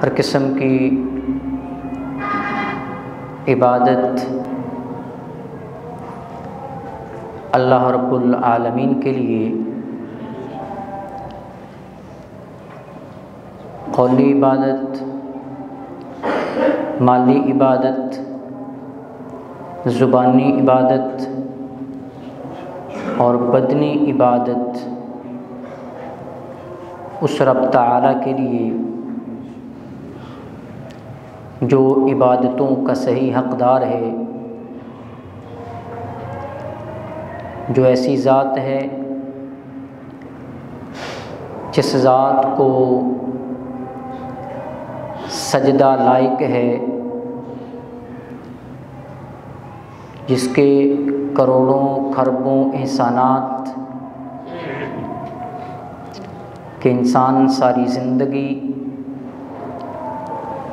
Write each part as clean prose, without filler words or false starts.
ہر قسم کی عبادت اللہ رب العالمین کے لیے، قولی عبادت، مالی عبادت، زبانی عبادت اور بدنی عبادت اس رب تعالیٰ کے لیے جو عبادتوں کا صحیح حقدار ہے، جو ایسی ذات ہے جس ذات کو سجدہ لائق ہے، جس کے کروڑوں کھربوں احسانات کہ انسان ساری زندگی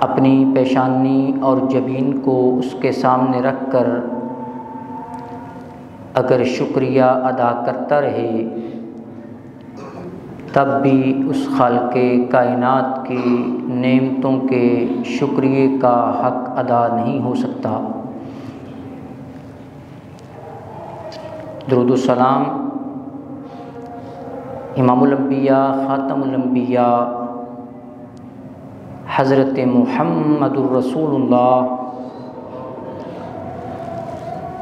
اپنی پیشانی اور جبین کو اس کے سامنے رکھ کر اگر شکریہ ادا کرتا رہے تب بھی اس خالق کائنات کی نعمتوں کے شکریہ کا حق ادا نہیں ہو سکتا۔ درود و سلام امام الانبیاء خاتم الانبیاء حضرت محمد الرسول اللہ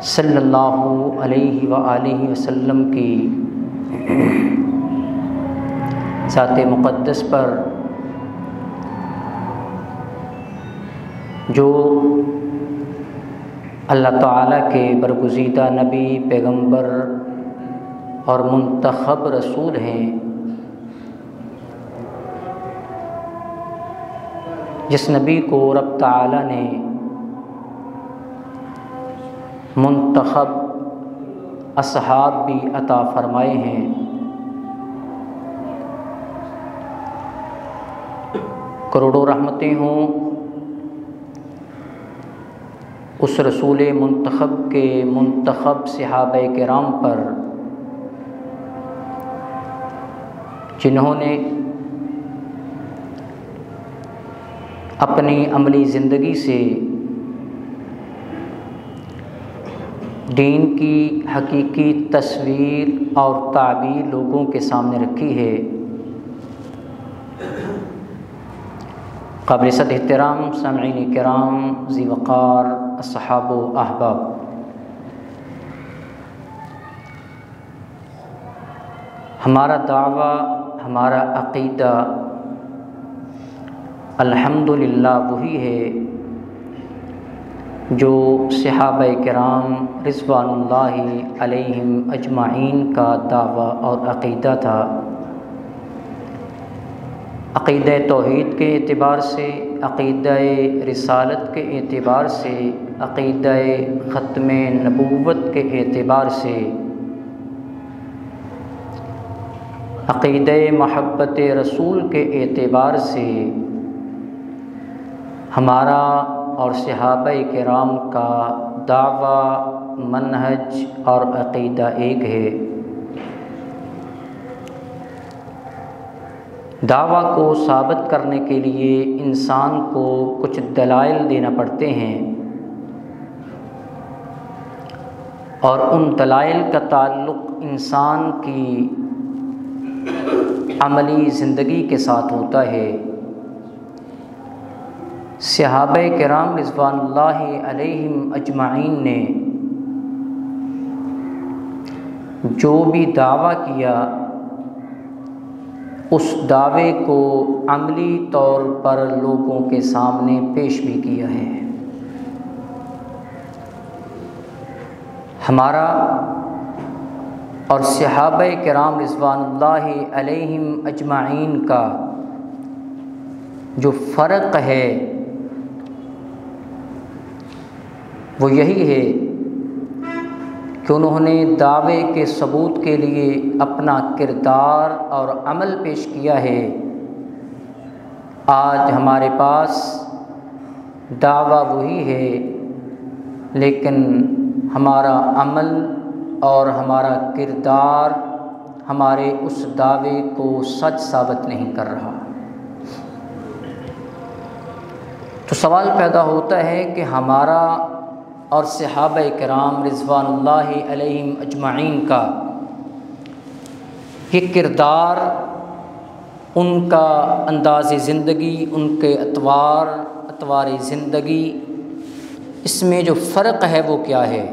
صلی اللہ علیہ وآلہ وسلم کی ذات مقدس پر جو اللہ تعالیٰ کے برگزیدہ نبی، پیغمبر اور منتخب رسول ہیں، جس نبی کو رب تعالیٰ نے منتخب اصحاب بھی عطا فرمائے ہیں، کروڑوں رحمتیں ہوں اس رسول منتخب کے منتخب صحابہ کرام پر، جنہوں نے اپنی عملی زندگی سے دین کی حقیقی تصویر اور تعبیر لوگوں کے سامنے رکھی ہے۔ قابل صد احترام سامعین کرام، ذی وقار اصحاب و احباب، ہمارا دعویٰ، ہمارا عقیدہ الحمدللہ وہی ہے جو صحابہ کرام رضوان اللہ علیہم اجمعین کا دعویٰ اور عقیدہ تھا۔ عقیدہ توحید کے اعتبار سے، عقیدہ رسالت کے اعتبار سے، عقیدہ ختم نبوت کے اعتبار سے، عقیدہ محبت رسول کے اعتبار سے ہمارا اور صحابہ کرام کا دعویٰ، منہج اور عقیدہ ایک ہے۔ دعویٰ کو ثابت کرنے کے لیے انسان کو کچھ دلائل دینا پڑتے ہیں، اور ان دلائل کا تعلق انسان کی عملی زندگی کے ساتھ ہوتا ہے۔ صحابہ کرام رضوان اللہ علیہم اجمعین نے جو بھی دعویٰ کیا، اس دعوے کو عملی طور پر لوگوں کے سامنے پیش بھی کیا ہے۔ ہمارا اور صحابہ کرام رضوان اللہ علیہم اجمعین کا جو فرق ہے وہ یہی ہے کہ انہوں نے دعوے کے ثبوت کے لیے اپنا کردار اور عمل پیش کیا ہے۔ آج ہمارے پاس دعویٰ وہی ہے، لیکن ہمارا عمل اور ہمارا کردار ہمارے اس دعوے کو سچ ثابت نہیں کر رہا۔ تو سوال پیدا ہوتا ہے کہ ہمارا اور صحابہ کرام رضوان اللہ علیہم اجمعین کا یہ کردار، ان کا انداز زندگی، ان کے اطوار زندگی، اس میں جو فرق ہے وہ کیا ہے؟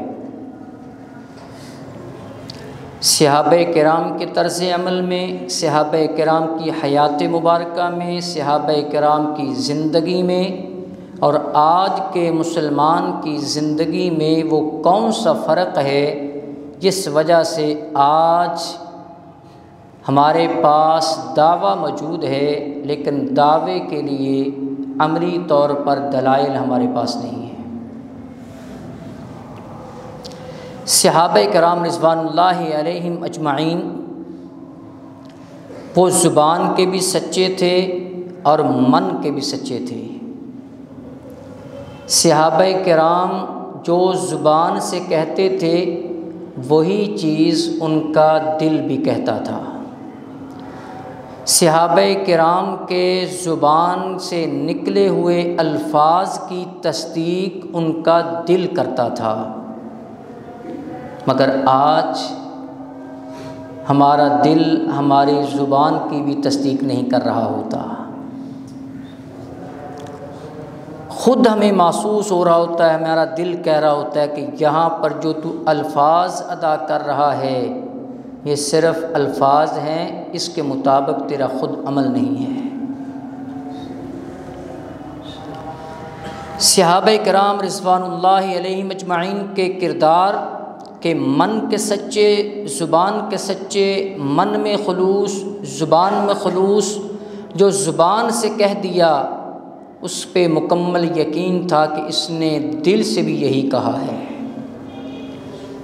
صحابہ کرام کے طرز عمل میں، صحابہ کرام کی حیات مبارکہ میں، صحابہ کرام کی زندگی میں اور آج کے مسلمان کی زندگی میں وہ کون سا فرق ہے جس وجہ سے آج ہمارے پاس دعویٰ موجود ہے لیکن دعوے کے لیے عملی طور پر دلائل ہمارے پاس نہیں ہیں؟ صحابہ کرام رضوان اللہ علیہم اجمعین وہ زبان کے بھی سچے تھے اور من کے بھی سچے تھے۔ صحابہ کرام جو زبان سے کہتے تھے وہی چیز ان کا دل بھی کہتا تھا۔ صحابہ کرام کے زبان سے نکلے ہوئے الفاظ کی تصدیق ان کا دل کرتا تھا، مگر آج ہمارا دل ہماری زبان کی بھی تصدیق نہیں کر رہا ہوتا۔ خود ہمیں محسوس ہو رہا ہوتا ہے، ہمارا دل کہہ رہا ہوتا ہے کہ یہاں پر جو تو الفاظ ادا کر رہا ہے یہ صرف الفاظ ہیں، اس کے مطابق تیرا خود عمل نہیں ہے۔ صحابہ کرام رضوان اللہ علیہم اجمعین کے کردار کہ من کے سچے، زبان کے سچے، من میں خلوص، زبان میں خلوص، جو زبان سے کہہ دیا اس پہ مکمل یقین تھا کہ اس نے دل سے بھی یہی کہا ہے۔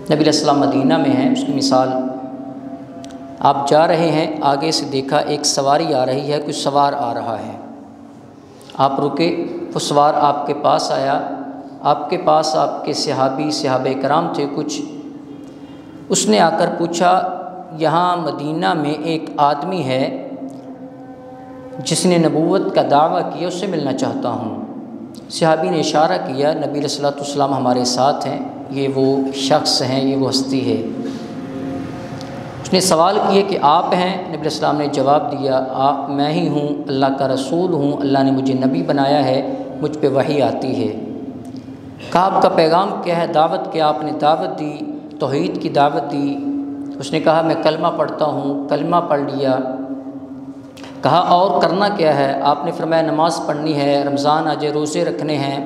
نبی علیہ السلام مدینہ میں ہیں، اس کی مثال، آپ جا رہے ہیں، آگے سے دیکھا ایک سواری آ رہی ہے، کوئی سوار آ رہا ہے، آپ رکے، وہ سوار آپ کے پاس آیا، آپ کے پاس آپ کے صحابہ کرام تھے کچھ، اس نے آ کر پوچھا یہاں مدینہ میں ایک آدمی ہے جس نے نبوت کا دعویٰ کیا، اس سے ملنا چاہتا ہوں۔ صحابی نے اشارہ کیا، نبی علیہ السلام ہمارے ساتھ ہیں، یہ وہ شخص ہیں، یہ وہ ہستی ہے۔ اس نے سوال کیا کہ آپ ہیں؟ نبی علیہ السلام نے جواب دیا میں ہی ہوں، اللہ کا رسول ہوں، اللہ نے مجھے نبی بنایا ہے، مجھ پہ وحی آتی ہے۔ کہا آپ کا پیغام کیا ہے؟ دعوت کیا؟ آپ نے دعوت دی، توحید کی دعوت دی۔ اس نے کہا میں کلمہ پڑھتا ہوں، کلمہ پڑھ لیا۔ کہا اور کرنا کیا ہے؟ آپ نے فرمایا نماز پڑھنی ہے، رمضان آج روزے رکھنے ہیں،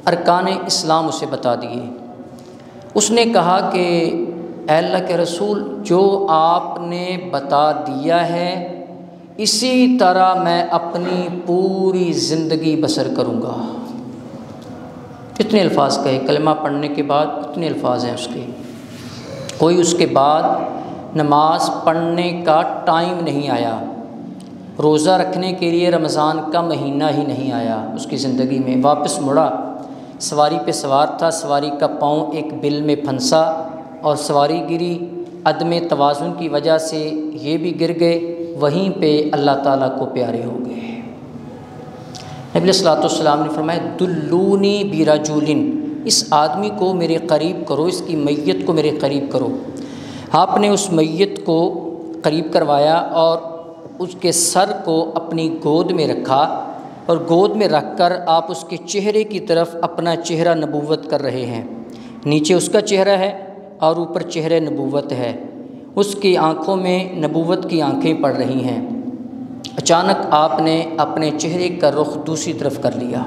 ارکان اسلام اسے بتا دیے۔ اس نے کہا کہ اے اللہ کے رسول، جو آپ نے بتا دیا ہے اسی طرح میں اپنی پوری زندگی بسر کروں گا۔ کتنے الفاظ کہے کلمہ پڑھنے کے بعد، کتنے الفاظ ہیں اس کے؟ کوئی اس کے بعد نماز پڑھنے کا ٹائم نہیں آیا، روزہ رکھنے کے لیے رمضان کا مہینہ ہی نہیں آیا اس کی زندگی میں۔ واپس مڑا، سواری پہ سوار تھا، سواری کا پاؤں ایک بل میں پھنسا اور سواری گری، عدم توازن کی وجہ سے یہ بھی گر گئے، وہیں پہ اللہ تعالیٰ کو پیارے ہو گئے۔ نبی علیہ السلام نے فرمایا دلونی برجل، اس آدمی کو میرے قریب کرو، اس کی میت کو میرے قریب کرو۔ آپ نے اس میت کو قریب کروایا اور اس کے سر کو اپنی گود میں رکھا اور گود میں رکھ کر آپ اس کے چہرے کی طرف اپنا چہرہ نبوت کر رہے ہیں۔ نیچے اس کا چہرہ ہے اور اوپر چہرہ نبوت ہے، اس کی آنکھوں میں نبوت کی آنکھیں پڑ رہی ہیں۔ اچانک آپ نے اپنے چہرے کا رخ دوسری طرف کر لیا۔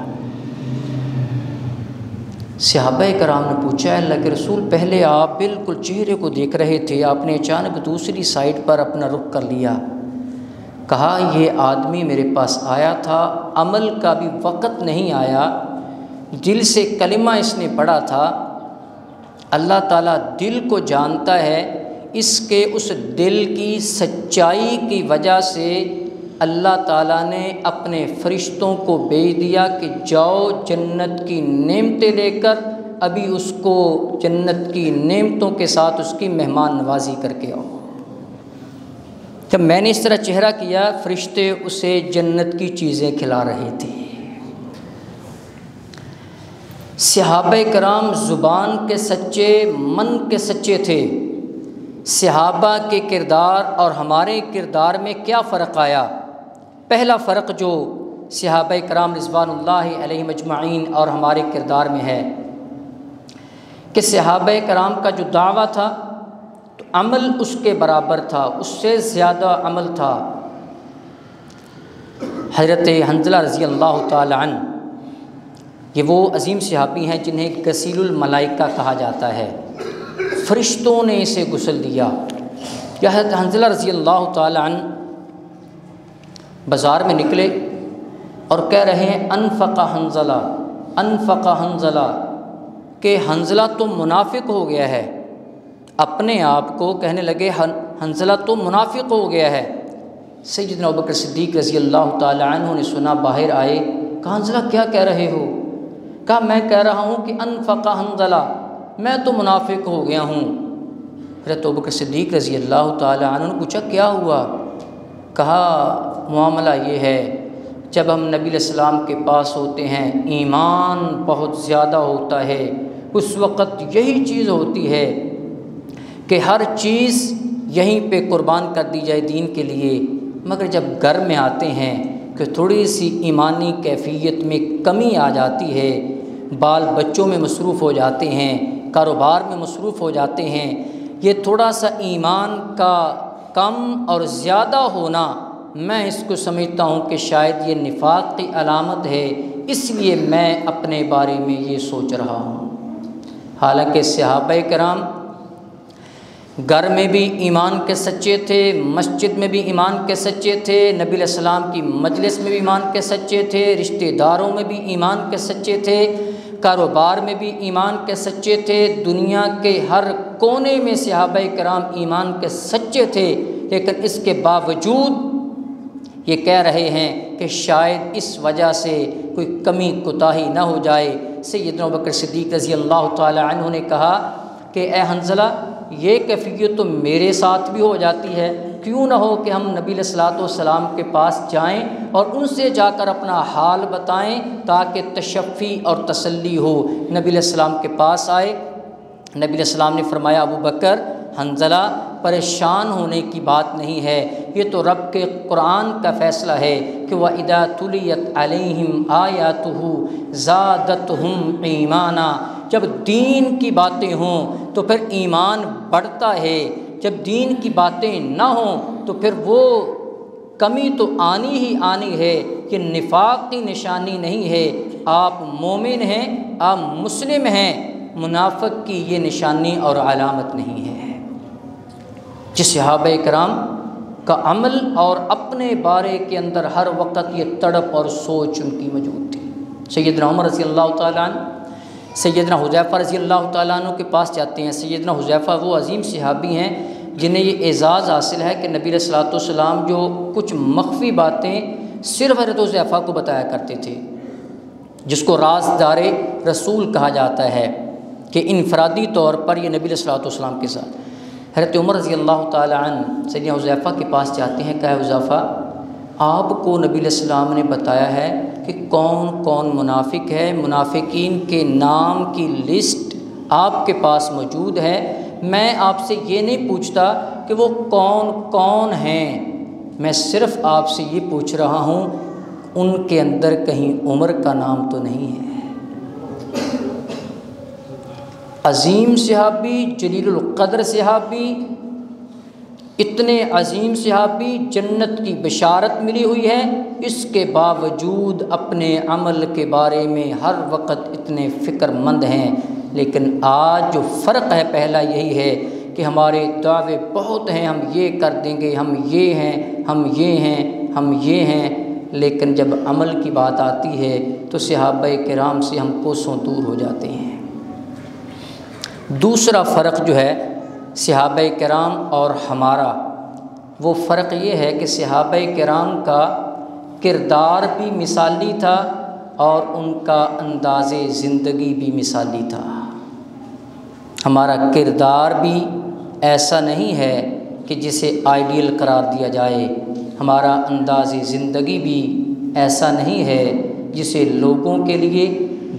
صحابہ کرام نے پوچھا اللہ کے رسول، پہلے آپ بالکل چہرے کو دیکھ رہے تھے، آپ نے اچانک دوسری سائڈ پر اپنا رخ کر لیا۔ کہا یہ آدمی میرے پاس آیا تھا، عمل کا بھی وقت نہیں آیا، دل سے کلمہ اس نے پڑھا تھا۔ اللہ تعالیٰ دل کو جانتا ہے، اس کے اس دل کی سچائی کی وجہ سے اللہ تعالیٰ نے اپنے فرشتوں کو بھیج دیا کہ جاؤ جنت کی نعمتیں لے کر ابھی اس کو جنت کی نعمتوں کے ساتھ اس کی مہمان نوازی کر کے آؤ۔ جب میں نے اس طرح چہرہ کیا، فرشتے اسے جنت کی چیزیں کھلا رہے تھے۔ صحابہ کرام زبان کے سچے، من کے سچے تھے۔ صحابہ کے کردار اور ہمارے کردار میں کیا فرق آیا؟ پہلا فرق جو صحابہ کرام رضوان اللہ علیہم اجمعین اور ہمارے کردار میں ہے کہ صحابہ کرام کا جو دعویٰ تھا تو عمل اس کے برابر تھا، اس سے زیادہ عمل تھا۔ حضرت حنظلہ رضی اللہ تعالی عنہ یہ وہ عظیم صحابی ہیں جنہیں غسیل الملائکہ کہا جاتا ہے، فرشتوں نے اسے غسل دیا۔ یا حضرت حنظلہ رضی اللہ تعالی عنہ بازار میں نکلے اور کہہ رہے ہیں انفق حنظلہ، انفق حنظلہ، کہ حنظلہ تو منافق ہو گیا ہے۔ اپنے آپ کو کہنے لگے حنظلہ تو منافق ہو گیا ہے۔ سیدنا ابوبکر صدیق رضی اللہ تعالی عنہ نے سنا، باہر آئے، کہا حنظلہ کیا کہہ رہے ہو؟ کہا میں کہہ رہا ہوں کہ انفق حنظلہ، میں تو منافق ہو گیا ہوں۔ حضرت ابوبکر صدیق رضی اللہ تعالی عنہ نے پوچھا کیا ہوا؟ کہا معاملہ یہ ہے، جب ہم نبی علیہ السلام کے پاس ہوتے ہیں ایمان بہت زیادہ ہوتا ہے، اس وقت یہی چیز ہوتی ہے کہ ہر چیز یہیں پہ قربان کر دی جائے دین کے لیے، مگر جب گھر میں آتے ہیں کہ تھوڑی سی ایمانی کیفیت میں کمی آ جاتی ہے، بال بچوں میں مصروف ہو جاتے ہیں، کاروبار میں مصروف ہو جاتے ہیں، یہ تھوڑا سا ایمان کا کم اور زیادہ ہونا میں اس کو سمجھتا ہوں کہ شاید یہ نفاق کی علامت ہے، اس لیے میں اپنے بارے میں یہ سوچ رہا ہوں۔ حالانکہ صحابہ کرام گھر میں بھی ایمان کے سچے تھے، مسجد میں بھی ایمان کے سچے تھے، نبی علیہ السلام کی مجلس میں بھی ایمان کے سچے تھے، رشتہ داروں میں بھی ایمان کے سچے تھے، کاروبار میں بھی ایمان کے سچے تھے، دنیا کے ہر کونے میں صحابہ کرام ایمان کے سچے تھے، لیکن اس کے باوجود یہ کہہ رہے ہیں کہ شاید اس وجہ سے کوئی کمی کوتاہی نہ ہو جائے۔ سیدنا ابوبکر صدیق رضی اللہ تعالی عنہ نے کہا کہ اے حنظلہ یہ کیفیت تو میرے ساتھ بھی ہو جاتی ہے، کیوں نہ ہو کہ ہم نبی علیہ الصلوۃ والسلام کے پاس جائیں اور ان سے جا کر اپنا حال بتائیں تاکہ تشفی اور تسلی ہو۔ نبی علیہ السلام کے پاس آئے، نبی علیہ السلام نے فرمایا ابو بکر، حنظلہ پریشان ہونے کی بات نہیں ہے، یہ تو رب کے قرآن کا فیصلہ ہے کہ وَإِذَا تُلِيَتْ عَلَيْهِمْ آيَاتُهُ زَادَتْهُمْ ایمانا، جب دین کی باتیں ہوں تو پھر ایمان بڑھتا ہے، جب دین کی باتیں نہ ہوں تو پھر وہ کمی تو آنی ہی آنی ہے۔ یہ نفاق کی نشانی نہیں ہے، آپ مومن ہیں، آپ مسلم ہیں، منافق کی یہ نشانی اور علامت نہیں ہے۔ جس صحابہ کرام کا عمل اور اپنے بارے کے اندر ہر وقت یہ تڑپ اور سوچ ان کی موجود تھی۔ سیدنا عمر رضی اللہ تعالیٰ عنہ سیدنا حذیفہ رضی اللہ تعالیٰ عنہ کے پاس جاتے ہیں۔ سیدنا حذیفہ وہ عظیم صحابی ہیں جنہیں یہ اعزاز حاصل ہے کہ نبی علیہ الصلوۃ والسلام جو کچھ مخفی باتیں صرف حضرت حذیفہ کو بتایا کرتے تھے، جس کو رازدار رسول کہا جاتا ہے، کہ انفرادی طور پر یہ نبی علیہ الصلوۃ والسلام کے ساتھ۔ حضرت عمر رضی اللہ تعالیٰ عنہ سیدنا حذیفہ کے پاس جاتے ہیں، کہ حذیفہ آپ کو نبی علیہ السلام نے بتایا ہے کہ کون کون منافق ہے، منافقین کے نام کی لسٹ آپ کے پاس موجود ہے، میں آپ سے یہ نہیں پوچھتا کہ وہ کون کون ہیں، میں صرف آپ سے یہ پوچھ رہا ہوں ان کے اندر کہیں عمر کا نام تو نہیں ہے۔ عظیم صحابی، جلیل القدر صحابی، اتنے عظیم صحابی، جنت کی بشارت ملی ہوئی ہے، اس کے باوجود اپنے عمل کے بارے میں ہر وقت اتنے فکر مند ہیں۔ لیکن آج جو فرق ہے پہلا یہی ہے کہ ہمارے دعوے بہت ہیں، ہم یہ کر دیں گے، ہم یہ ہیں، ہم یہ ہیں، ہم یہ ہیں، لیکن جب عمل کی بات آتی ہے تو صحابہ کرام سے ہم کوسوں دور ہو جاتے ہیں۔ دوسرا فرق جو ہے صحابہ کرام اور ہمارا، وہ فرق یہ ہے کہ صحابہ کرام کا کردار بھی مثالی تھا اور ان کا انداز زندگی بھی مثالی تھا۔ ہمارا کردار بھی ایسا نہیں ہے کہ جسے آئیڈیل قرار دیا جائے، ہمارا انداز زندگی بھی ایسا نہیں ہے جسے لوگوں کے لیے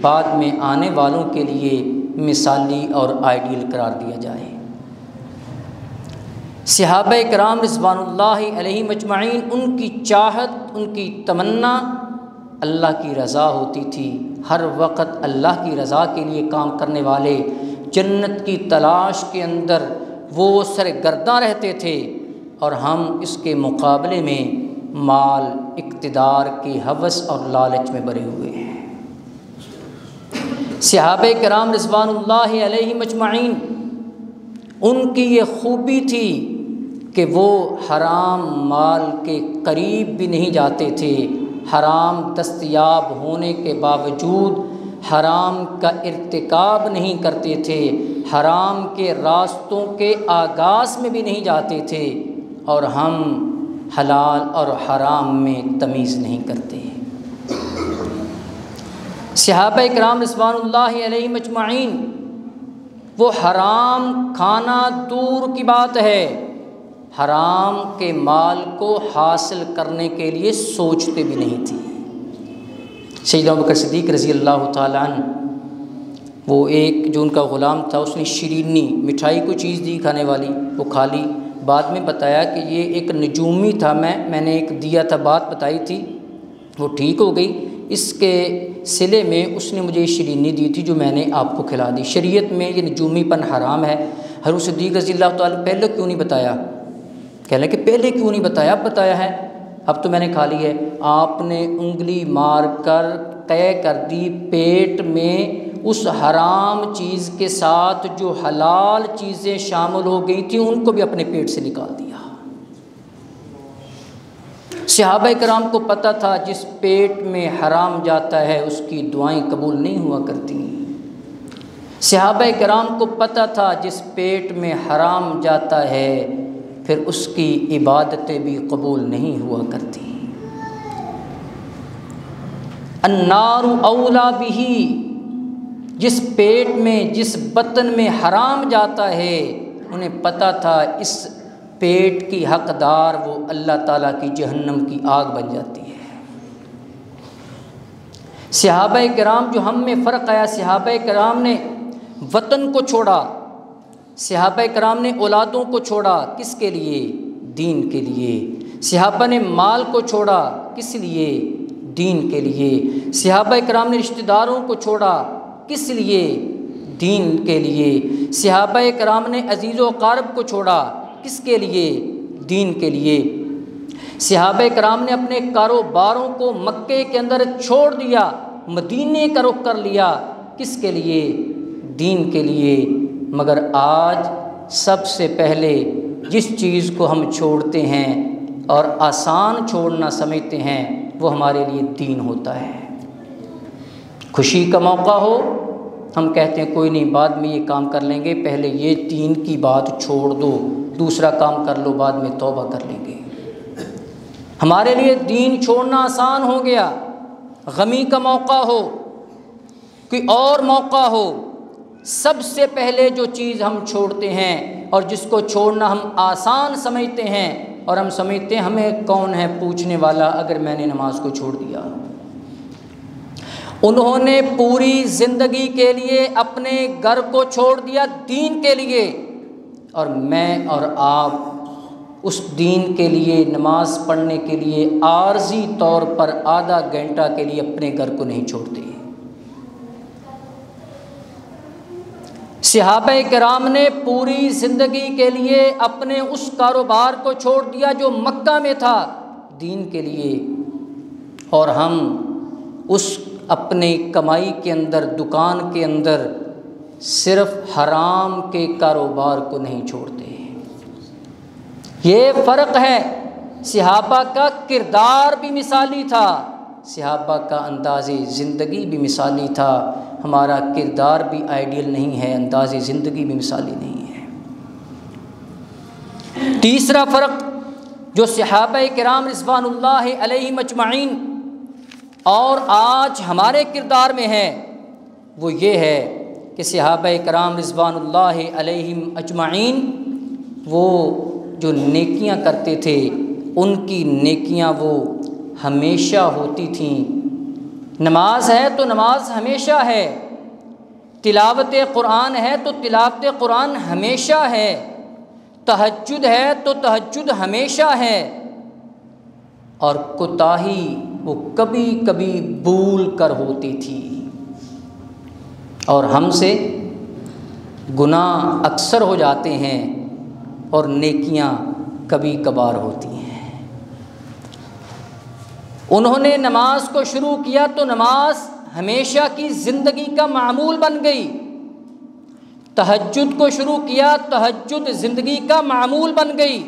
بعد میں آنے والوں کے لیے مثالی اور آئیڈیل قرار دیا جائے۔ صحابہ کرام رضوان اللہ علیہم اجمعین، ان کی چاہت، ان کی تمنا اللہ کی رضا ہوتی تھی۔ ہر وقت اللہ کی رضا کے لیے کام کرنے والے، جنت کی تلاش کے اندر وہ سرگرداں رہتے تھے، اور ہم اس کے مقابلے میں مال، اقتدار کی ہوس اور لالچ میں بھرے ہوئے ہیں۔ صحابہ کرام رضوان اللہ علیہم اجمعین، ان کی یہ خوبی تھی کہ وہ حرام مال کے قریب بھی نہیں جاتے تھے، حرام دستیاب ہونے کے باوجود حرام کا ارتکاب نہیں کرتے تھے، حرام کے راستوں کے آغاز میں بھی نہیں جاتے تھے، اور ہم حلال اور حرام میں تمیز نہیں کرتے۔ صحابہ کرام رضوان اللہ علیہم اجمعین، وہ حرام کھانا دور کی بات ہے، حرام کے مال کو حاصل کرنے کے لیے سوچتے بھی نہیں تھے۔ سیدنا ابوبکر صدیق رضی اللہ تعالیٰ عنہ، وہ ایک جو ان کا غلام تھا، اس نے شیرینی مٹھائی کو چیز دی کھانے والی، وہ کھا لی۔ بعد میں بتایا کہ یہ ایک نجومی تھا، میں نے ایک دیا تھا، بات بتائی تھی، وہ ٹھیک ہو گئی، اس کے صلے میں اس نے مجھے شیرینی دی تھی جو میں نے آپ کو کھلا دی۔ شریعت میں یہ نجومی پن حرام ہے۔ حضرت صدیق رضی اللہ تعالیٰ پہلے کیوں نہیں بتایا؟ کہنے کہ پہلے کیوں نہیں بتایا؟ اب بتایا ہے، اب تو میں نے کھا لی ہے۔ آپ نے انگلی مار کر طے کر دی پیٹ میں اس حرام چیز کے ساتھ جو حلال چیزیں شامل ہو گئی تھیں، ان کو بھی اپنے پیٹ سے نکال دیا۔ صحابہ کرام کو پتہ تھا جس پیٹ میں حرام جاتا ہے اس کی دعائیں قبول نہیں ہوا کرتی۔ صحابہ کرام کو پتہ تھا جس پیٹ میں حرام جاتا ہے پھر اس کی عبادتیں بھی قبول نہیں ہوا کرتی۔ النار اولا بہ، جس پیٹ میں، جس بطن میں حرام جاتا ہے، انہیں پتہ تھا اس پیٹ کی حقدار وہ اللہ تعالیٰ کی جہنم کی آگ بن جاتی ہے۔ صحابہ کرام جو ہم میں فرق آیا، صحابہ کرام نے وطن کو چھوڑا، صحابہ کرام نے اولادوں کو چھوڑا، کس کے لیے؟ دین کے لیے۔ صحابہ نے مال کو چھوڑا، کس لیے؟ دین کے لیے۔ صحابہ کرام نے رشتہ داروں کو چھوڑا، کس لیے؟ دین کے لیے۔ صحابہ کرام نے عزیز و اقارب کو چھوڑا، کس کے لیے؟ دین کے لیے۔ صحابہ کرام نے اپنے کاروباروں کو مکے کے اندر چھوڑ دیا، مدینے کا رخ کر لیا، کس کے لیے؟ دین کے لیے۔ مگر آج سب سے پہلے جس چیز کو ہم چھوڑتے ہیں اور آسان چھوڑنا سمجھتے ہیں وہ ہمارے لیے دین ہوتا ہے۔ خوشی کا موقع ہو، ہم کہتے ہیں کوئی نہیں بعد میں یہ کام کر لیں گے، پہلے یہ دین کی بات چھوڑ دو، دوسرا کام کر لو، بعد میں توبہ کر لیں گے۔ ہمارے لیے دین چھوڑنا آسان ہو گیا۔ غمی کا موقع ہو، کوئی اور موقع ہو، سب سے پہلے جو چیز ہم چھوڑتے ہیں اور جس کو چھوڑنا ہم آسان سمجھتے ہیں، اور ہم سمجھتے ہیں ہمیں کون ہے پوچھنے والا اگر میں نے نماز کو چھوڑ دیا۔ انہوں نے پوری زندگی کے لیے اپنے گھر کو چھوڑ دیا دین کے لیے، اور میں اور آپ اس دین کے لیے، نماز پڑھنے کے لیے عارضی طور پر آدھا گھنٹہ کے لیے اپنے گھر کو نہیں چھوڑتے۔ صحابہ کرام نے پوری زندگی کے لیے اپنے اس کاروبار کو چھوڑ دیا جو مکہ میں تھا دین کے لیے، اور ہم اس اپنے کمائی کے اندر، دکان کے اندر صرف حرام کے کاروبار کو نہیں چھوڑتے۔ یہ فرق ہے۔ صحابہ کا کردار بھی مثالی تھا، صحابہ کا انداز زندگی بھی مثالی تھا۔ ہمارا کردار بھی آئیڈیل نہیں ہے، انداز زندگی بھی مثالی نہیں ہے۔ تیسرا فرق جو صحابہ کرام رضوان اللہ علیہم اجمعین اور آج ہمارے کردار میں ہے وہ یہ ہے کہ صحابہ کرام رضوان اللہ علیہم اجمعین وہ جو نیکیاں کرتے تھے ان کی نیکیاں وہ ہمیشہ ہوتی تھیں نماز ہے تو نماز ہمیشہ ہے، تلاوت قرآن ہے تو تلاوت قرآن ہمیشہ ہے، تہجد ہے تو تہجد ہمیشہ ہے، اور کوتاہی وہ کبھی کبھی بھول کر ہوتی تھی، اور ہم سے گناہ اکثر ہو جاتے ہیں اور نیکیاں کبھی کبھار ہوتی ہیں۔ انہوں نے نماز کو شروع کیا تو نماز ہمیشہ کی زندگی کا معمول بن گئی، تہجد کو شروع کیا، تہجد زندگی کا معمول بن گئی،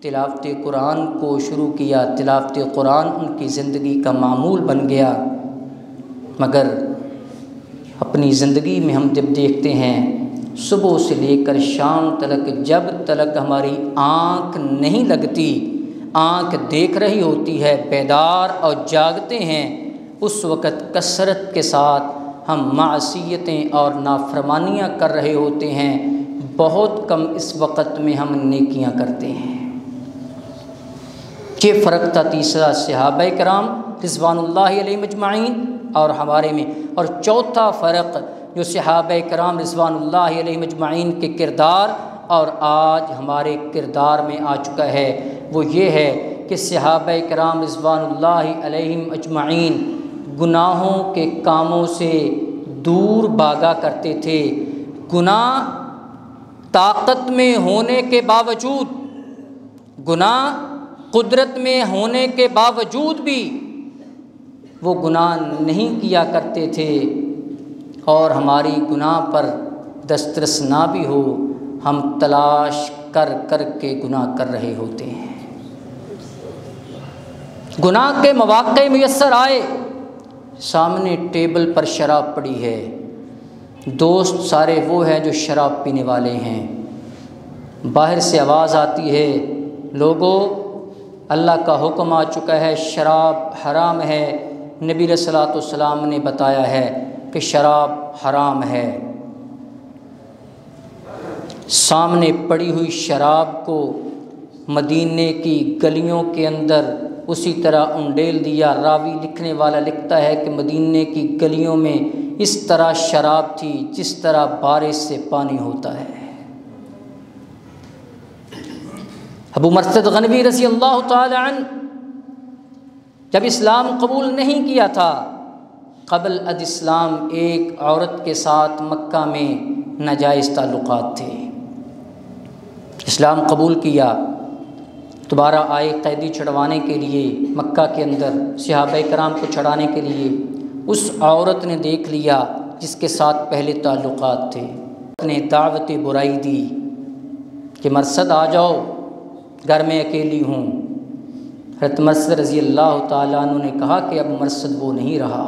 تلاوت قرآن کو شروع کیا، تلاوت قرآن ان کی زندگی کا معمول بن گیا۔ مگر اپنی زندگی میں ہم جب دیکھتے ہیں صبح سے لے کر شام تک، جب تک ہماری آنکھ نہیں لگتی، آنکھ دیکھ رہی ہوتی ہے، بیدار اور جاگتے ہیں، اس وقت کثرت کے ساتھ ہم معصیتیں اور نافرمانیاں کر رہے ہوتے ہیں، بہت کم اس وقت میں ہم نیکیاں کرتے ہیں۔ یہ فرق تھا تیسرا صحابہ کرام رضوان اللہ علیہم اجمعین اور ہمارے میں، اور چوتھا فرق جو صحابہ کرام رضوان اللہ علیہم اجمعین کے کردار اور آج ہمارے کردار میں آ چکا ہے، وہ یہ ہے کہ صحابہ کرام رضوان اللہ علیہم اجمعین گناہوں کے کاموں سے دور بھاگا کرتے تھے۔ گناہ طاقت میں ہونے کے باوجود، گناہ قدرت میں ہونے کے باوجود بھی وہ گناہ نہیں کیا کرتے تھے، اور ہماری گناہ پر دسترس نہ بھی ہو، ہم تلاش کر کر کے گناہ کر رہے ہوتے ہیں۔ گناہ کے مواقع میسر آئے، سامنے ٹیبل پر شراب پڑی ہے، دوست سارے وہ ہیں جو شراب پینے والے ہیں، باہر سے آواز آتی ہے، لوگوں اللہ کا حکم آ چکا ہے، شراب حرام ہے، نبی علیہ الصلوۃ والسلام نے بتایا ہے کہ شراب حرام ہے۔ سامنے پڑی ہوئی شراب کو مدینے کی گلیوں کے اندر اسی طرح انڈیل دیا۔ راوی لکھنے والا لکھتا ہے کہ مدینے کی گلیوں میں اس طرح شراب تھی جس طرح بارش سے پانی ہوتا ہے۔ ابو مرثد غنوی رضی اللہ تعالی عنہ جب اسلام قبول نہیں کیا تھا، قبل از اسلام ایک عورت کے ساتھ مکہ میں ناجائز تعلقات تھے۔ اسلام قبول کیا، دوبارہ آئے قیدی چھڑوانے کے لیے مکہ کے اندر، صحابہ کرام کو چھڑانے کے لیے۔ اس عورت نے دیکھ لیا جس کے ساتھ پہلے تعلقات تھے، نے دعوت برائی دی کہ مرثد آ جاؤ، گھر میں اکیلی ہوں۔ حضرت مرثد رضی اللہ تعالیٰ عنہ نے کہا کہ اب مرثد وہ نہیں رہا،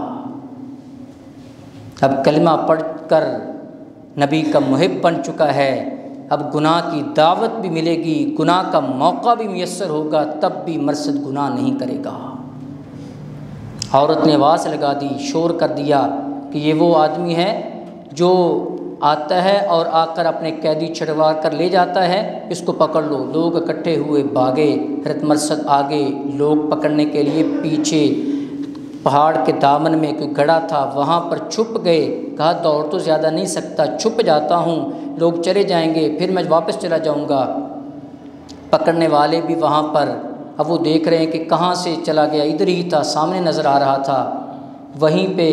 اب کلمہ پڑھ کر نبی کا محب بن چکا ہے، اب گناہ کی دعوت بھی ملے گی، گناہ کا موقع بھی میسر ہوگا، تب بھی مرثد گناہ نہیں کرے گا۔ عورت نے آواز لگا دی، شور کر دیا کہ یہ وہ آدمی ہے جو آتا ہے اور آ کر اپنے قیدی چھڑوا کر لے جاتا ہے، اس کو پکڑ لو۔ لوگ اکٹھے ہوئے، بھاگے، حضرت مرثد آگے، لوگ پکڑنے کے لیے پیچھے۔ پہاڑ کے دامن میں کوئی گڑھا تھا، وہاں پر چھپ گئے، کہا دوڑ تو زیادہ نہیں سکتا، چھپ جاتا ہوں، لوگ چلے جائیں گے، پھر میں واپس چلا جاؤں گا۔ پکڑنے والے بھی وہاں پر، اب وہ دیکھ رہے ہیں کہ کہاں سے چلا گیا، ادھر ہی تھا، سامنے نظر آ رہا تھا۔ وہیں پہ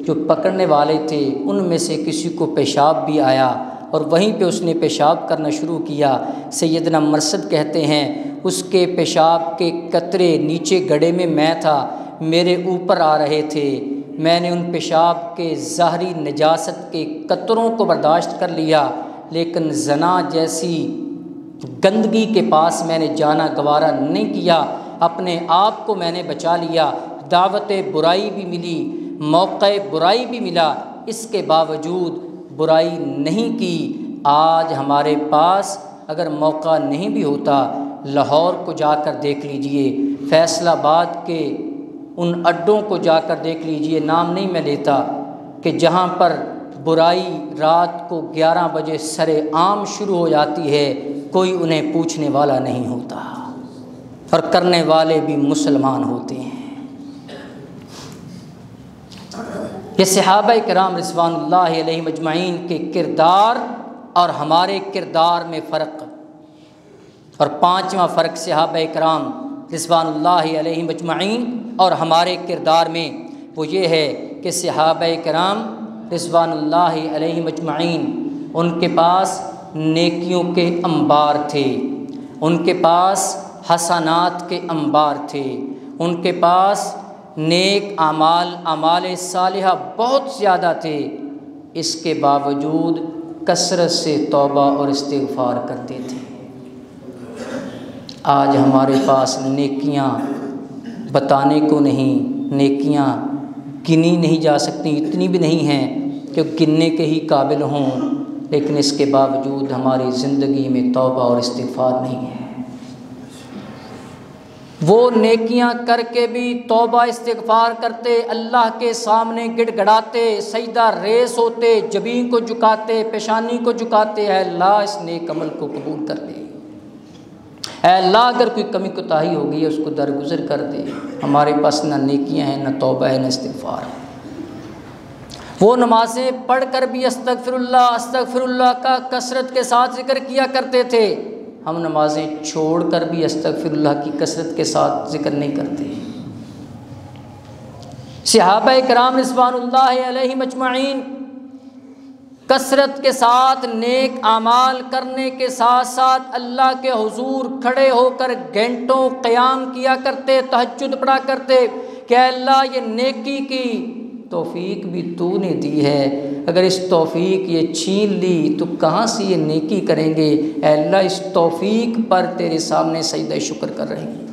جو پکڑنے والے تھے ان میں سے کسی کو پیشاب بھی آیا، اور وہیں پہ اس نے پیشاب کرنا شروع کیا۔ سیدنا مرثد کہتے ہیں اس کے پیشاب کے قطرے نیچے گڑھے میں تھا، میرے اوپر آ رہے تھے، میں نے ان پیشاب کے ظاہری نجاست کے قطروں کو برداشت کر لیا، لیکن زنا جیسی گندگی کے پاس میں نے جانا گوارا نہیں کیا، اپنے آپ کو میں نے بچا لیا۔ دعوت برائی بھی ملی، موقع برائی بھی ملا، اس کے باوجود برائی نہیں کی۔ آج ہمارے پاس اگر موقع نہیں بھی ہوتا، لاہور کو جا کر دیکھ لیجئے، فیصل آباد کے ان اڈوں کو جا کر دیکھ لیجئے، نام نہیں میں لیتا، کہ جہاں پر برائی رات کو 11 بجے سر عام شروع ہو جاتی ہے، کوئی انہیں پوچھنے والا نہیں ہوتا، اور کرنے والے بھی مسلمان ہوتے ہیں۔ یہ صحابہ کرام رضوان اللہ علیہم اجمعین کے کردار اور ہمارے کردار میں فرق، اور پانچواں فرق صحابہ کرام رضوان اللہ علیہم اجمعین اور ہمارے کردار میں وہ یہ ہے کہ صحابہ کرام رضوان اللہ علیہم اجمعین ان کے پاس نیکیوں کے انبار تھے، ان کے پاس حسنات کے انبار تھے، ان کے پاس نیک اعمال صالحہ بہت زیادہ تھے، اس کے باوجود کثرت سے توبہ اور استغفار کرتے تھے۔ آج ہمارے پاس نیکیاں بتانے کو نہیں، نیکیاں گنی نہیں جا سکتی، اتنی بھی نہیں ہیں کہ گننے کے ہی قابل ہوں، لیکن اس کے باوجود ہماری زندگی میں توبہ اور استغفار نہیں ہے۔ وہ نیکیاں کر کے بھی توبہ استغفار کرتے، اللہ کے سامنے گڑ گڑاتے، سجدہ ریز ہوتے، جبین کو جھکاتے، پیشانی کو جھکاتے، اے اللہ اس نیک عمل کو قبول کر لے، اے اللہ اگر کوئی کمی کوتاہی ہو گئی ہے اس کو درگزر کر دے۔ ہمارے پاس نہ نیکیاں ہیں، نہ توبہ ہے، نہ استغفار ہے۔ وہ نمازیں پڑھ کر بھی استغفر اللہ کا کثرت کے ساتھ ذکر کیا کرتے تھے، ہم نمازیں چھوڑ کر بھی استغفر اللہ کی کثرت کے ساتھ ذکر نہیں کرتے۔ صحابہ کرام رضوان اللہ علیہم اجمعین کثرت کے ساتھ نیک اعمال کرنے کے ساتھ ساتھ اللہ کے حضور کھڑے ہو کر گھنٹوں قیام کیا کرتے، تہجد پڑھا کرتے کہ اے اللہ یہ نیکی کی توفیق بھی تو نے دی ہے، اگر اس توفیق یہ چھین لی تو کہاں سے یہ نیکی کریں گے، اے اللہ اس توفیق پر تیرے سامنے سجدہ شکر کر رہے ہیں۔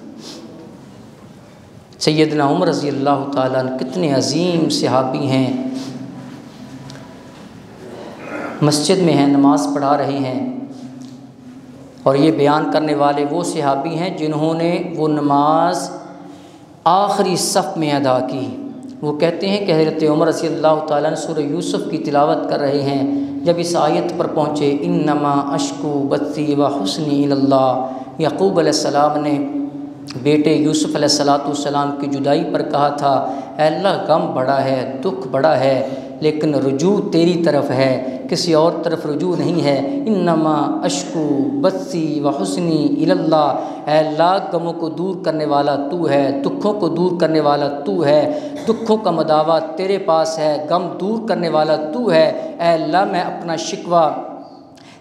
سیدنا عمر رضی اللہ تعالیٰ عنہ کتنے عظیم صحابی ہیں، مسجد میں ہیں، نماز پڑھا رہے ہیں، اور یہ بیان کرنے والے وہ صحابی ہیں جنہوں نے وہ نماز آخری صف میں ادا کی۔ وہ کہتے ہیں کہ حضرت عمر رضی اللہ تعالیٰ عنہ سورہ یوسف کی تلاوت کر رہے ہیں، جب اس آیت پر پہنچے انما اشکو بثی و حسنی اللہ، یعقوب علیہ السلام نے بیٹے یوسف علیہ السلام کی جدائی پر کہا تھا اے اللہ غم بڑا ہے، دکھ بڑا ہے، لیکن رجوع تیری طرف ہے، کسی اور طرف رجوع نہیں ہے۔ انما اشکو بثی و حسنی اللہ، اے اللہ غموں کو دور کرنے والا تو ہے، دکھوں کو دور کرنے والا تو ہے، دکھوں کا مداوع تیرے پاس ہے، غم دور کرنے والا تو ہے، اے اللہ میں اپنا شکوہ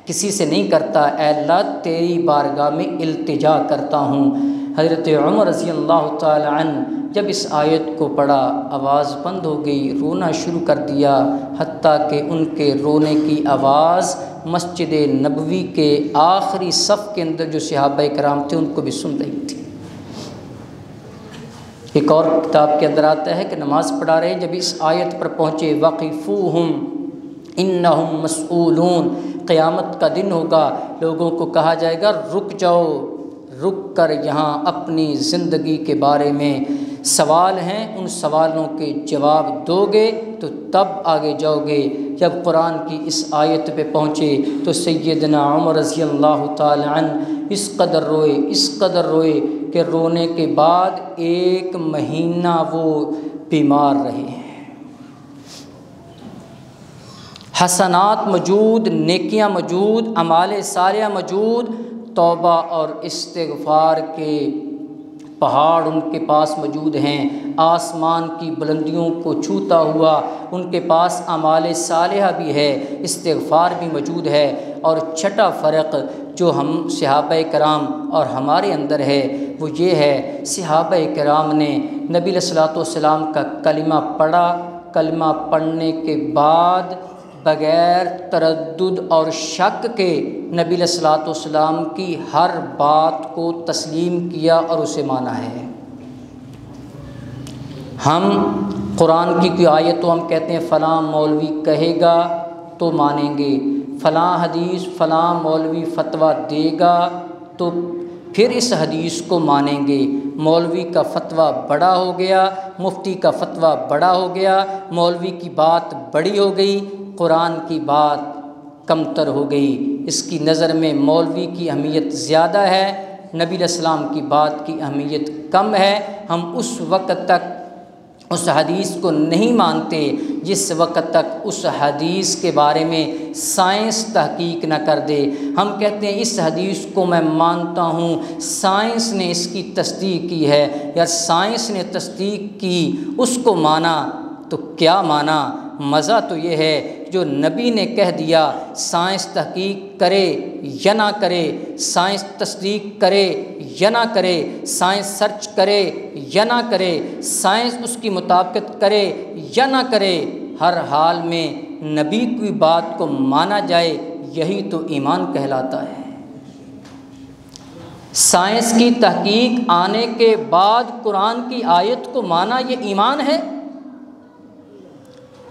کسی سے نہیں کرتا، اے اللہ تیری بارگاہ میں التجا کرتا ہوں۔ حضرت عمر رضی اللہ تعالی عنہ جب اس آیت کو پڑھا آواز بند ہو گئی، رونا شروع کر دیا، حتیٰ کہ ان کے رونے کی آواز مسجد نبوی کے آخری صف کے اندر جو صحابہ کرام تھے ان کو بھی سن رہی تھی۔ ایک اور کتاب کے اندر آتا ہے کہ نماز پڑھا رہے جب اس آیت پر پہنچے وقفوہم انہم مسئولون، قیامت کا دن ہوگا، لوگوں کو کہا جائے گا رک جاؤ، رک کر یہاں اپنی زندگی کے بارے میں سوال ہیں، ان سوالوں کے جواب دو گے تو تب آگے جاؤ گے۔ جب قرآن کی اس آیت پہ پہنچے تو سیدنا عمر رضی اللہ تعالی عنہ اس قدر روئے کہ رونے کے بعد 1 مہینہ وہ بیمار رہے ہیں۔ حسنات موجود، نیکیاں موجود، اعمال صالحہ موجود، توبہ اور استغفار کے پہاڑ ان کے پاس موجود ہیں، آسمان کی بلندیوں کو چھوتا ہوا ان کے پاس اعمال صالحہ بھی ہے، استغفار بھی موجود ہے۔ اور چھٹا فرق جو ہم صحابہ کرام اور ہمارے اندر ہے وہ یہ ہے، صحابہ کرام نے نبی علیہ الصلوۃ والسلام کا کلمہ پڑھا، کلمہ پڑھنے کے بعد بغیر تردد اور شک کے نبی علیہ الصلوۃ والسلام کی ہر بات کو تسلیم کیا اور اسے مانا ہے۔ ہم قرآن کی کوئی آیت تو ہم کہتے ہیں فلاں مولوی کہے گا تو مانیں گے، فلاں حدیث فلاں مولوی فتویٰ دے گا تو پھر اس حدیث کو مانیں گے۔ مولوی کا فتویٰ بڑا ہو گیا، مفتی کا فتویٰ بڑا ہو گیا، مولوی کی بات بڑی ہو گئی، قرآن کی بات کمتر ہو گئی، اس کی نظر میں مولوی کی اہمیت زیادہ ہے، نبی علیہ السلام کی بات کی اہمیت کم ہے۔ ہم اس وقت تک اس حدیث کو نہیں مانتے جس وقت تک اس حدیث کے بارے میں سائنس تحقیق نہ کر دے۔ ہم کہتے ہیں اس حدیث کو میں مانتا ہوں، سائنس نے اس کی تصدیق کی ہے، یا سائنس نے تصدیق کی اس کو مانا، تو کیا مانا؟ مزہ تو یہ ہے جو نبی نے کہہ دیا، سائنس تحقیق کرے یا نہ کرے، سائنس تصدیق کرے یا نہ کرے، سائنس سرچ کرے یا نہ کرے، سائنس اس کی مطابقت کرے یا نہ کرے، ہر حال میں نبی کی بات کو مانا جائے، یہی تو ایمان کہلاتا ہے۔ سائنس کی تحقیق آنے کے بعد قرآن کی آیت کو مانا یہ ایمان ہے۔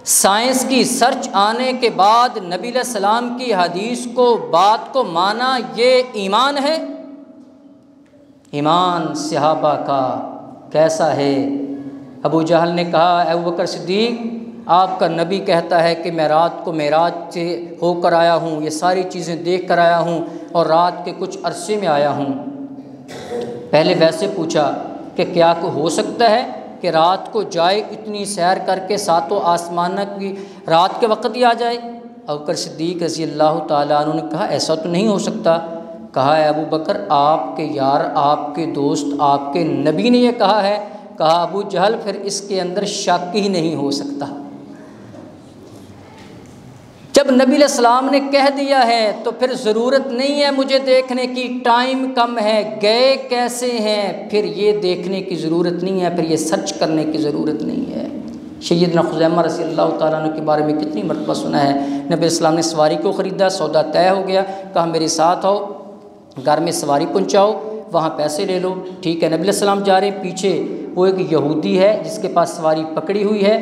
سائنس کی سرچ آنے کے بعد نبی علیہ السلام کی حدیث کو، بات کو مانا یہ ایمان ہے۔ ایمان صحابہ کا کیسا ہے؟ ابو جہل نے کہا، اے ابوبکر صدیق، آپ کا نبی کہتا ہے کہ میں رات کو معراج سے ہو کر آیا ہوں، یہ ساری چیزیں دیکھ کر آیا ہوں، اور رات کے کچھ عرصے میں آیا ہوں۔ پہلے ویسے پوچھا کہ کیا کو ہو سکتا ہے کہ رات کو جائے، اتنی سیر کر کے ساتوں آسمانوں کی رات کے وقت ہی آ جائے؟ ابوبکر صدیق رضی اللہ تعالیٰ عنہ نے کہا ایسا تو نہیں ہو سکتا۔ کہا اے ابو بکر، آپ کے یار، آپ کے دوست، آپ کے نبی نے یہ کہا ہے۔ کہا ابو جہل، پھر اس کے اندر شک ہی نہیں ہو سکتا۔ جب نبی علیہ السلام نے کہہ دیا ہے تو پھر ضرورت نہیں ہے مجھے دیکھنے کی، ٹائم کم ہے، گئے کیسے ہیں، پھر یہ دیکھنے کی ضرورت نہیں ہے، پھر یہ سرچ کرنے کی ضرورت نہیں ہے۔ سیدنا خزیمہ رضی اللہ تعالیٰ عنہ کے بارے میں کتنی مرتبہ سنا ہے، نبی علیہ السلام نے سواری کو خریدا، سودا طے ہو گیا، کہا میرے ساتھ آؤ، گھر میں سواری پہنچاؤ، وہاں پیسے لے لو۔ ٹھیک ہے، نبی علیہ السلام جا رہے ہیں، پیچھے وہ ایک یہودی ہے جس کے پاس سواری پکڑی ہوئی ہے۔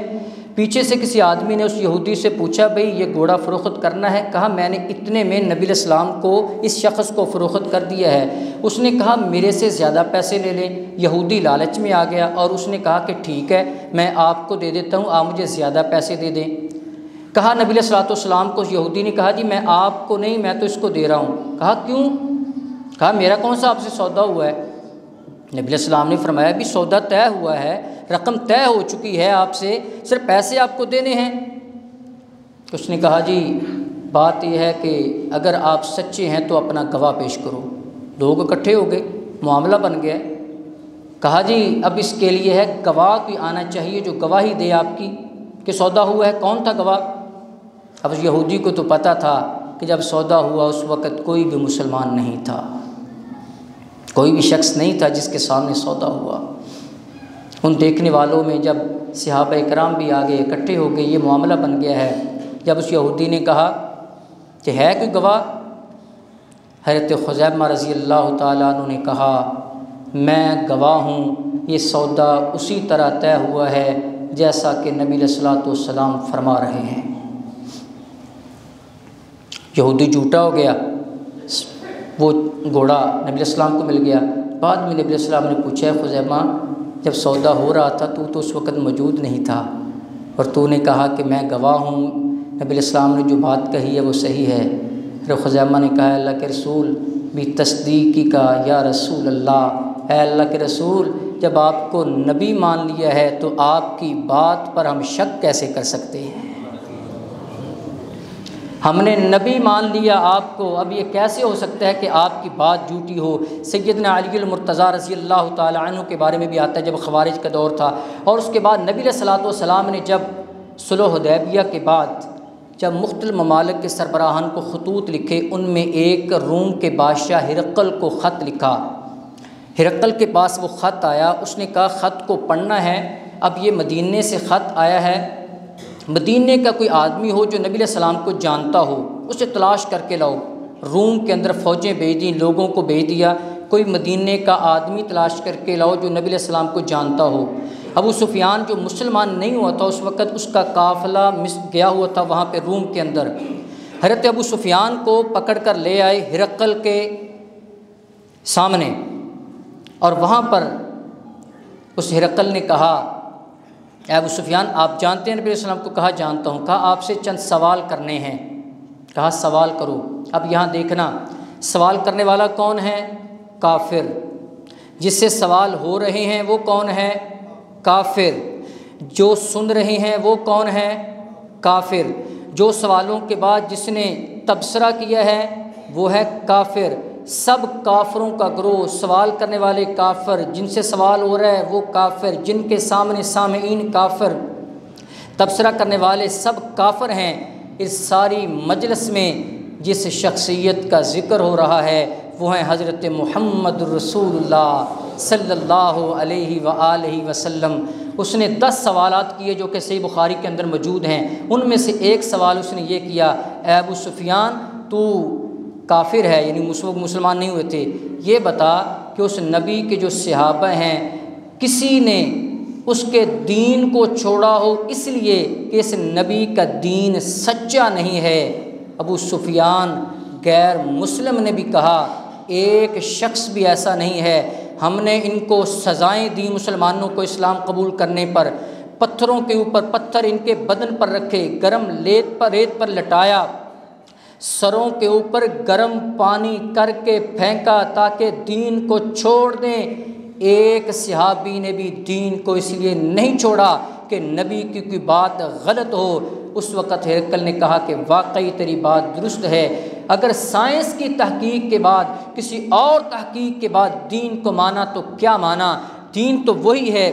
پیچھے سے کسی آدمی نے اس یہودی سے پوچھا، بھئی یہ گھوڑا فروخت کرنا ہے؟ کہا میں نے اتنے میں نبی علیہ السلام کو، اس شخص کو فروخت کر دیا ہے۔ اس نے کہا میرے سے زیادہ پیسے لے لیں۔ یہودی لالچ میں آ گیا اور اس نے کہا کہ ٹھیک ہے میں آپ کو دے دیتا ہوں، آپ مجھے زیادہ پیسے دے دیں۔ کہا نبی علیہ الصلوۃ والسلام کو، یہودی نے کہا جی میں آپ کو نہیں، میں تو اس کو دے رہا ہوں۔ کہا کیوں؟ کہا میرا کون سا آپ سے سودا ہوا ہے؟ نبی علیہ السلام نے فرمایا بھی سودا طے ہوا ہے، رقم طے ہو چکی ہے آپ سے، صرف پیسے آپ کو دینے ہیں۔ اس نے کہا جی بات یہ ہے کہ اگر آپ سچے ہیں تو اپنا گواہ پیش کرو۔ لوگ اکٹھے ہو گئے، معاملہ بن گیا۔ کہا جی اب اس کے لیے ہے گواہ کوئی آنا چاہیے جو گواہی دے آپ کی کہ سودا ہوا ہے۔ کون تھا گواہ؟ اب اس یہودی کو تو پتہ تھا کہ جب سودا ہوا اس وقت کوئی بھی مسلمان نہیں تھا، کوئی بھی شخص نہیں تھا جس کے سامنے سودا ہوا۔ ان دیکھنے والوں میں جب صحابہ کرام بھی آگے اکٹھے ہو گئے، یہ معاملہ بن گیا ہے۔ جب اس یہودی نے کہا کہ ہے کوئی گواہ، حضرت خزیمہ رضی اللہ تعالیٰ عنہ نے کہا میں گواہ ہوں، یہ سودا اسی طرح طے ہوا ہے جیسا کہ نبی علیہ الصلوۃ والسلام فرما رہے ہیں۔ یہودی جھوٹا ہو گیا، وہ گھوڑا نبی علیہ السلام کو مل گیا۔ بعد میں نبی علیہ السلام نے پوچھا خزیمہ جب سودا ہو رہا تھا تو اس وقت موجود نہیں تھا اور تو نے کہا کہ میں گواہ ہوں، نبی علیہ السلام نے جو بات کہی ہے وہ صحیح ہے۔ پھر خزیمہ نے کہا اللہ کے رسول بھی تصدیقی کا یا رسول اللہ، اے اللہ کے رسول جب آپ کو نبی مان لیا ہے تو آپ کی بات پر ہم شک کیسے کر سکتے ہیں؟ ہم نے نبی مان لیا آپ کو، اب یہ کیسے ہو سکتا ہے کہ آپ کی بات جھوٹی ہو؟ سیدنا علی المرتضیٰ رضی اللہ تعالیٰ عنہ کے بارے میں بھی آتا ہے جب خوارج کا دور تھا، اور اس کے بعد نبی علیہ الصلوۃ والسلام نے جب صلح حدیبیہ کے بعد جب مختلف ممالک کے سربراہان کو خطوط لکھے، ان میں ایک روم کے بادشاہ ہرقل کو خط لکھا۔ ہرقل کے پاس وہ خط آیا، اس نے کہا خط کو پڑھنا ہے، اب یہ مدینے سے خط آیا ہے، مدینے کا کوئی آدمی ہو جو نبی علیہ السلام کو جانتا ہو اسے تلاش کر کے لاؤ۔ روم کے اندر فوجیں بھیج دیں، لوگوں کو بھیج دیا، کوئی مدینے کا آدمی تلاش کر کے لاؤ جو نبی علیہ السلام کو جانتا ہو۔ ابو سفیان جو مسلمان نہیں ہوا تھا اس وقت، اس کا قافلہ گیا ہوا تھا وہاں پہ روم کے اندر۔ حضرت ابو سفیان کو پکڑ کر لے آئے ہرقل کے سامنے، اور وہاں پر اس ہرقل نے کہا اے ابو سفیان آپ جانتے ہیں نبی علیہ السلام کو؟ کہا جانتا ہوں۔ کہا آپ سے چند سوال کرنے ہیں۔ کہا سوال کرو۔ اب یہاں دیکھنا سوال کرنے والا کون ہے؟ کافر۔ جس سے سوال ہو رہے ہیں وہ کون ہے؟ کافر۔ جو سن رہے ہیں وہ کون ہے؟ کافر۔ جو سوالوں کے بعد جس نے تبصرہ کیا ہے وہ ہے کافر۔ سب کافروں کا گروہ، سوال کرنے والے کافر، جن سے سوال ہو رہا ہے وہ کافر، جن کے سامنے سامعین کافر، تبصرہ کرنے والے سب کافر ہیں۔ اس ساری مجلس میں جس شخصیت کا ذکر ہو رہا ہے وہ ہے حضرت محمد رسول اللہ صلی اللہ علیہ وآلہ وسلم۔ اس نے 10 سوالات کیے جو کہ صحیح بخاری کے اندر موجود ہیں۔ ان میں سے ایک سوال اس نے یہ کیا، اے ابو سفیان تو کافر ہے، یعنی مسلمان نہیں ہوئے تھے، یہ بتا کہ اس نبی کے جو صحابہ ہیں کسی نے اس کے دین کو چھوڑا ہو اس لیے کہ اس نبی کا دین سچا نہیں ہے۔ ابو سفیان غیر مسلم نے بھی کہا ایک شخص بھی ایسا نہیں ہے، ہم نے ان کو سزائیں دی مسلمانوں کو اسلام قبول کرنے پر، پتھروں کے اوپر پتھر ان کے بدن پر رکھے، گرم ریت پر لٹایا، سروں کے اوپر گرم پانی کر کے پھینکا تاکہ دین کو چھوڑ دیں۔ ایک صحابی نے بھی دین کو اس لیے نہیں چھوڑا کہ نبی کی کوئی بات غلط ہو۔ اس وقت ہرقل نے کہا کہ واقعی تیری بات درست ہے، اگر سائنس کی تحقیق کے بعد کسی اور تحقیق کے بعد دین کو مانا تو کیا مانا؟ دین تو وہی ہے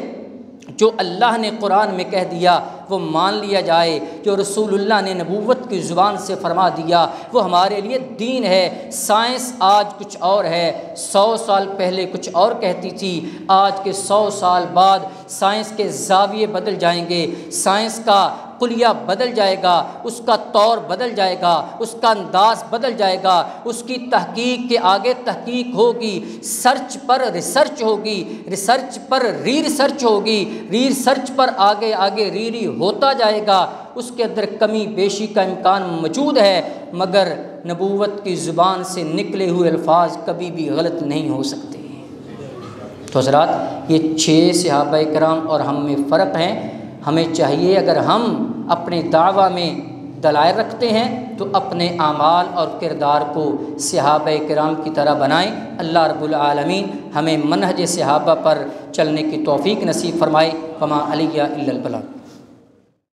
جو اللہ نے قرآن میں کہہ دیا وہ مان لیا جائے، جو رسول اللہ نے نبوت کی زبان سے فرما دیا وہ ہمارے لیے دین ہے۔ سائنس آج کچھ اور ہے، 100 سال پہلے کچھ اور کہتی تھی، آج کے 100 سال بعد سائنس کے زاویے بدل جائیں گے، سائنس کا کلیہ بدل جائے گا، اس کا طور بدل جائے گا، اس کا انداز بدل جائے گا، اس کی تحقیق کے آگے تحقیق ہوگی، سرچ پر ریسرچ ہوگی، ریسرچ پر ری ریسرچ ہوگی، ری ریسرچ پر آگے ری ہوتا جائے گا۔ اس کے اندر کمی بیشی کا امکان موجود ہے، مگر نبوت کی زبان سے نکلے ہوئے الفاظ کبھی بھی غلط نہیں ہو سکتے۔ تو حضرات یہ 6 صحابہ کرام اور ہم میں فرق ہیں۔ ہمیں چاہیے اگر ہم اپنے دعویٰ میں دلائل رکھتے ہیں تو اپنے اعمال اور کردار کو صحابہ کرام کی طرح بنائیں۔ اللہ رب العالمین ہمیں منہج صحابہ پر چلنے کی توفیق نصیب فرمائے۔ وما علیہ الا البلاغ۔